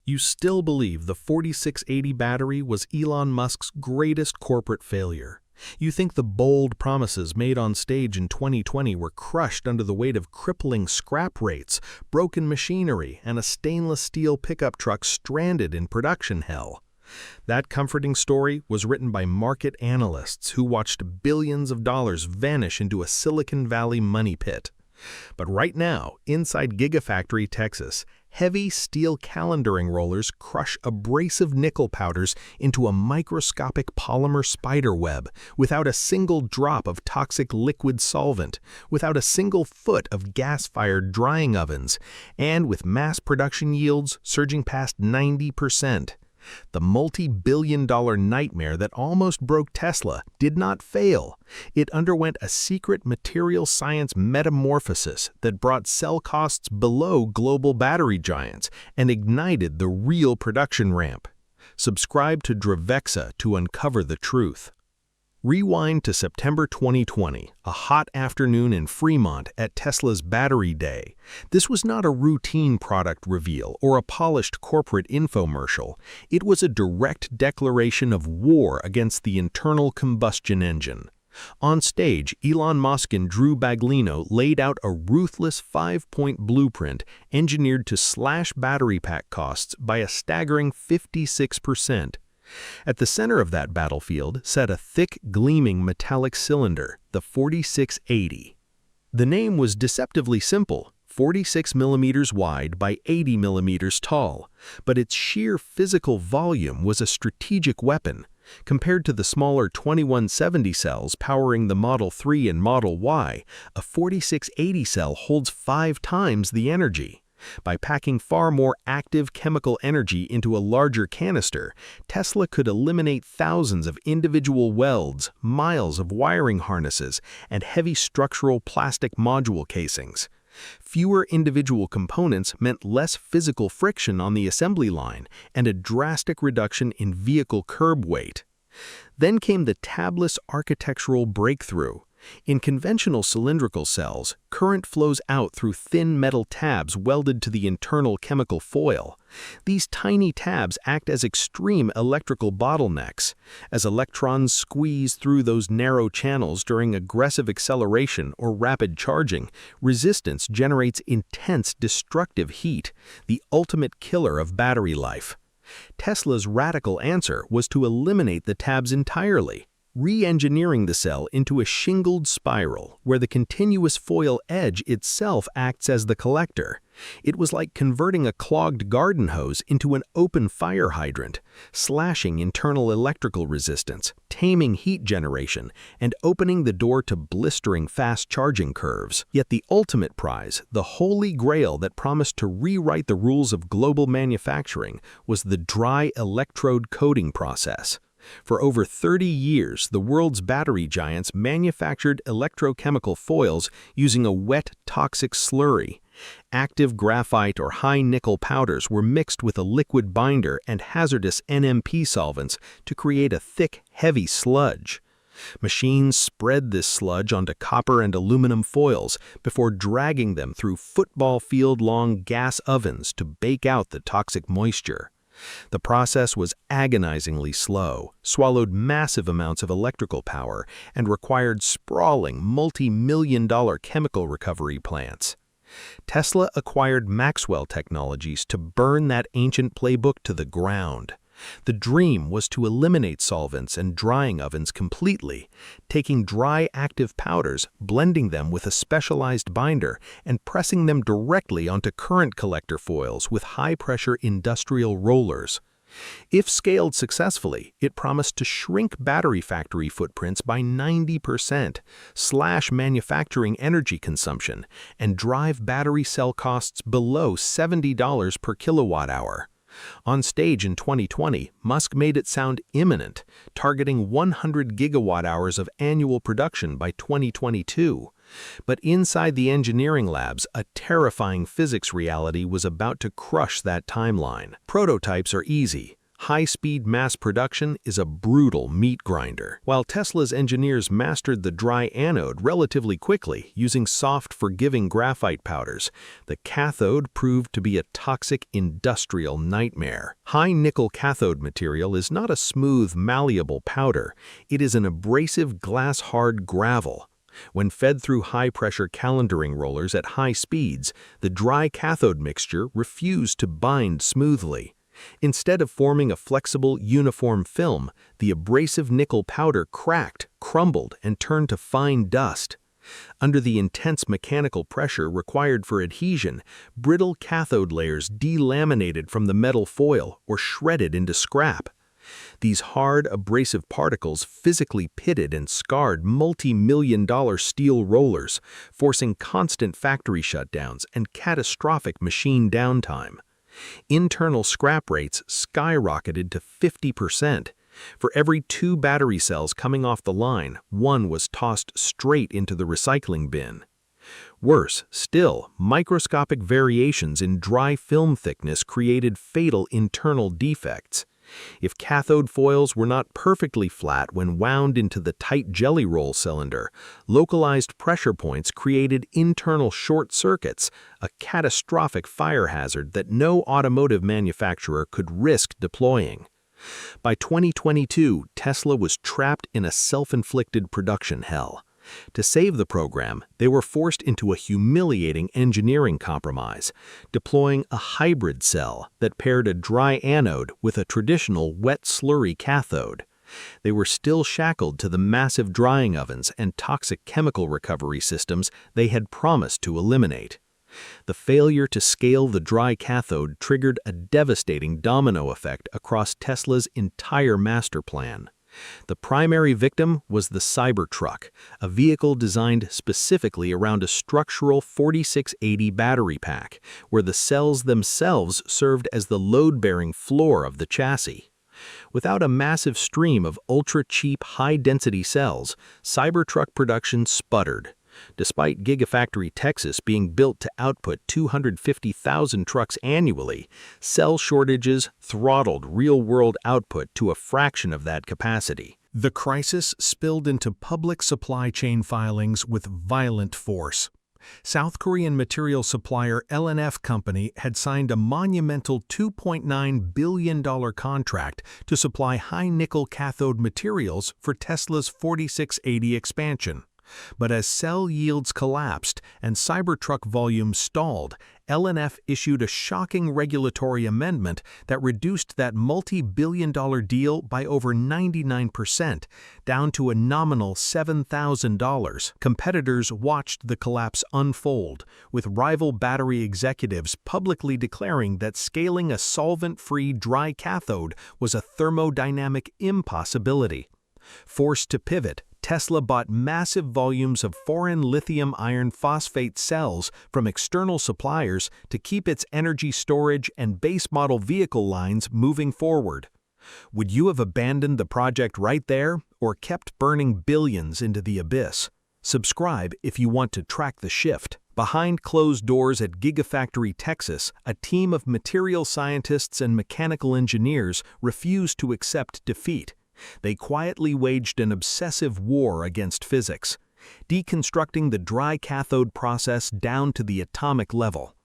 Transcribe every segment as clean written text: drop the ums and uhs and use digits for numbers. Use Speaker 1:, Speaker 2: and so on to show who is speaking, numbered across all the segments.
Speaker 1: you still believe the 4680 battery was Elon Musk's greatest corporate failure. You think the bold promises made on stage in 2020 were crushed under the weight of crippling scrap rates, broken machinery, and a stainless steel pickup truck stranded in production hell. That comforting story was written by market analysts who watched billions of dollars vanish into a Silicon Valley money pit. But right now, inside Gigafactory Texas, heavy steel calendaring rollers crush abrasive nickel powders into a microscopic polymer spider web without a single drop of toxic liquid solvent, without a single foot of gas-fired drying ovens, and with mass production yields surging past 90%. The multi-billion-dollar nightmare that almost broke Tesla did not fail. It underwent a secret material science metamorphosis that brought cell costs below global battery giants and ignited the real production ramp. Subscribe to Dravexa to uncover the truth. Rewind to September 2020, a hot afternoon in Fremont at Tesla's Battery Day. This was not a routine product reveal or a polished corporate infomercial. It was a direct declaration of war against the internal combustion engine. On stage, Elon Musk and Drew Baglino laid out a ruthless 5-point blueprint engineered to slash battery pack costs by a staggering 56%. At the center of that battlefield sat a thick, gleaming metallic cylinder, the 4680. The name was deceptively simple, 46 millimeters wide by 80 millimeters tall, but its sheer physical volume was a strategic weapon. Compared to the smaller 2170 cells powering the Model 3 and Model Y, a 4680 cell holds 5 times the energy. By packing far more active chemical energy into a larger canister, Tesla could eliminate thousands of individual welds, miles of wiring harnesses, and heavy structural plastic module casings. Fewer individual components meant less physical friction on the assembly line and a drastic reduction in vehicle curb weight. Then came the tabless architectural breakthrough. In conventional cylindrical cells, current flows out through thin metal tabs welded to the internal chemical foil. These tiny tabs act as extreme electrical bottlenecks. As electrons squeeze through those narrow channels during aggressive acceleration or rapid charging, resistance generates intense destructive heat, the ultimate killer of battery life. Tesla's radical answer was to eliminate the tabs entirely, re-engineering the cell into a shingled spiral where the continuous foil edge itself acts as the collector. It was like converting a clogged garden hose into an open fire hydrant, slashing internal electrical resistance, taming heat generation, and opening the door to blistering fast charging curves. Yet the ultimate prize, the holy grail that promised to rewrite the rules of global manufacturing, was the dry-electrode coating process. For over 30 years, the world's battery giants manufactured electrochemical foils using a wet, toxic slurry. Active graphite or high-nickel powders were mixed with a liquid binder and hazardous NMP solvents to create a thick, heavy sludge. Machines spread this sludge onto copper and aluminum foils before dragging them through football field-long gas ovens to bake out the toxic moisture. The process was agonizingly slow, swallowed massive amounts of electrical power, and required sprawling, multi-million-dollar chemical recovery plants. Tesla acquired Maxwell Technologies to burn that ancient playbook to the ground. The dream was to eliminate solvents and drying ovens completely, taking dry active powders, blending them with a specialized binder, and pressing them directly onto current collector foils with high-pressure industrial rollers. If scaled successfully, it promised to shrink battery factory footprints by 90%, slash manufacturing energy consumption, and drive battery cell costs below $70 per kilowatt-hour. On stage in 2020, Musk made it sound imminent, targeting 100 gigawatt-hours of annual production by 2022. But inside the engineering labs, a terrifying physics reality was about to crush that timeline. Prototypes are easy. High-speed mass production is a brutal meat grinder. While Tesla's engineers mastered the dry anode relatively quickly using soft, forgiving graphite powders, the cathode proved to be a toxic industrial nightmare. High-nickel cathode material is not a smooth, malleable powder. It is an abrasive, glass-hard gravel. When fed through high-pressure calendering rollers at high speeds, the dry cathode mixture refused to bind smoothly. Instead of forming a flexible, uniform film, the abrasive nickel powder cracked, crumbled, and turned to fine dust. Under the intense mechanical pressure required for adhesion, brittle cathode layers delaminated from the metal foil or shredded into scrap. These hard, abrasive particles physically pitted and scarred multi-million-dollar steel rollers, forcing constant factory shutdowns and catastrophic machine downtime. Internal scrap rates skyrocketed to 50%. For every 2 battery cells coming off the line, 1 was tossed straight into the recycling bin. Worse still, microscopic variations in dry film thickness created fatal internal defects. If cathode foils were not perfectly flat when wound into the tight jelly roll cylinder, localized pressure points created internal short circuits, a catastrophic fire hazard that no automotive manufacturer could risk deploying. By 2022, Tesla was trapped in a self-inflicted production hell. To save the program, they were forced into a humiliating engineering compromise, deploying a hybrid cell that paired a dry anode with a traditional wet slurry cathode. They were still shackled to the massive drying ovens and toxic chemical recovery systems they had promised to eliminate. The failure to scale the dry cathode triggered a devastating domino effect across Tesla's entire master plan. The primary victim was the Cybertruck, a vehicle designed specifically around a structural 4680 battery pack, where the cells themselves served as the load-bearing floor of the chassis. Without a massive stream of ultra-cheap, high-density cells, Cybertruck production sputtered. Despite Gigafactory Texas being built to output 250,000 trucks annually, cell shortages throttled real-world output to a fraction of that capacity. The crisis spilled into public supply chain filings with violent force. South Korean material supplier LNF Company had signed a monumental $2.9 billion contract to supply high-nickel cathode materials for Tesla's 4680 expansion. But as cell yields collapsed and Cybertruck volumes stalled, LNF issued a shocking regulatory amendment that reduced that multi-billion-dollar deal by over 99%, down to a nominal $7,000. Competitors watched the collapse unfold, with rival battery executives publicly declaring that scaling a solvent-free dry cathode was a thermodynamic impossibility. Forced to pivot, Tesla bought massive volumes of foreign lithium iron phosphate cells from external suppliers to keep its energy storage and base model vehicle lines moving forward. Would you have abandoned the project right there or kept burning billions into the abyss? Subscribe if you want to track the shift. Behind closed doors at Gigafactory Texas, a team of material scientists and mechanical engineers refused to accept defeat. They quietly waged an obsessive war against physics, deconstructing the dry cathode process down to the atomic level.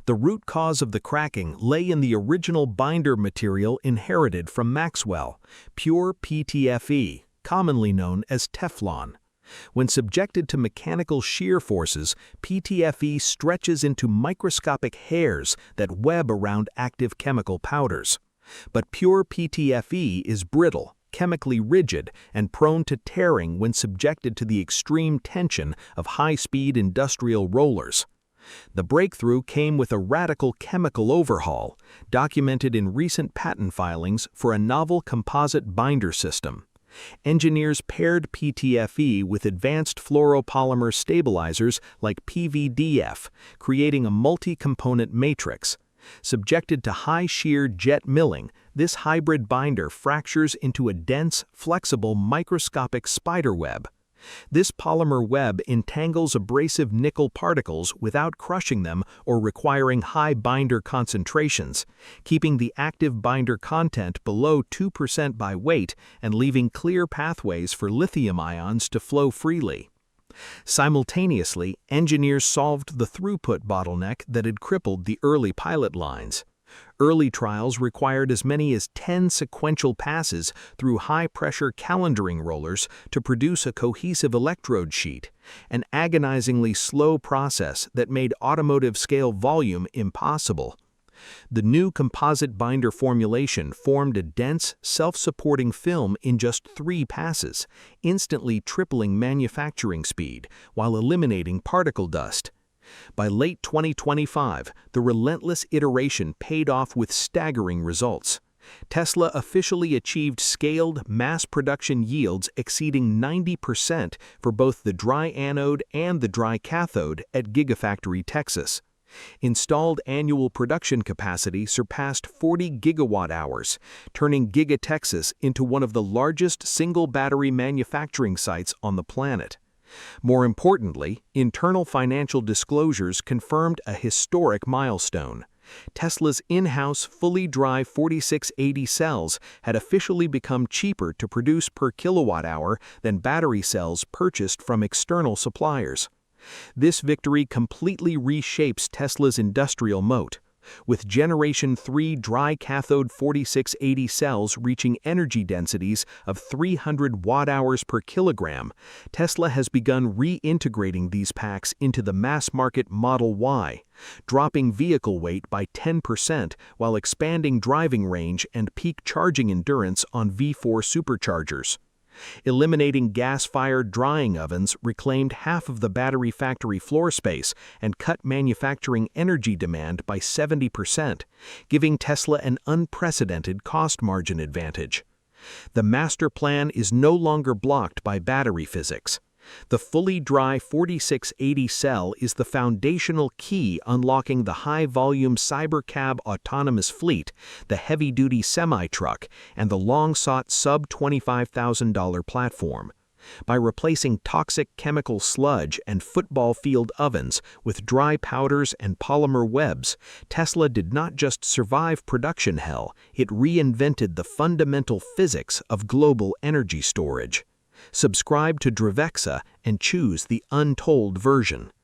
Speaker 1: The root cause of the cracking lay in the original binder material inherited from Maxwell, pure PTFE, commonly known as Teflon. When subjected to mechanical shear forces, PTFE stretches into microscopic hairs that web around active chemical powders. But pure PTFE is brittle, chemically rigid, and prone to tearing when subjected to the extreme tension of high-speed industrial rollers. The breakthrough came with a radical chemical overhaul, documented in recent patent filings for a novel composite binder system. Engineers paired PTFE with advanced fluoropolymer stabilizers like PVDF, creating a multi-component matrix. Subjected to high-shear jet milling, this hybrid binder fractures into a dense, flexible, microscopic spiderweb. This polymer web entangles abrasive nickel particles without crushing them or requiring high binder concentrations, keeping the active binder content below 2% by weight and leaving clear pathways for lithium ions to flow freely. Simultaneously, engineers solved the throughput bottleneck that had crippled the early pilot lines. Early trials required as many as 10 sequential passes through high-pressure calendering rollers to produce a cohesive electrode sheet, an agonizingly slow process that made automotive-scale volume impossible. The new composite binder formulation formed a dense, self-supporting film in just 3 passes, instantly tripling manufacturing speed while eliminating particle dust. By late 2025, the relentless iteration paid off with staggering results. Tesla officially achieved scaled, mass production yields exceeding 90% for both the dry anode and the dry cathode at Gigafactory Texas. Installed annual production capacity surpassed 40 gigawatt-hours, turning Giga Texas into one of the largest single battery manufacturing sites on the planet. More importantly, internal financial disclosures confirmed a historic milestone. Tesla's in-house fully dry 4680 cells had officially become cheaper to produce per kilowatt-hour than battery cells purchased from external suppliers. This victory completely reshapes Tesla's industrial moat. With Generation 3 dry cathode 4680 cells reaching energy densities of 300 watt-hours per kilogram, Tesla has begun reintegrating these packs into the mass-market Model Y, dropping vehicle weight by 10% while expanding driving range and peak charging endurance on V4 superchargers. Eliminating gas-fired drying ovens reclaimed half of the battery factory floor space and cut manufacturing energy demand by 70%, giving Tesla an unprecedented cost margin advantage. The master plan is no longer blocked by battery physics. The fully dry 4680 cell is the foundational key unlocking the high-volume Cybercab autonomous fleet, the heavy-duty semi-truck, and the long-sought sub-$25,000 platform. By replacing toxic chemical sludge and football field ovens with dry powders and polymer webs, Tesla did not just survive production hell, it reinvented the fundamental physics of global energy storage. Subscribe to Dravexa and choose the untold version.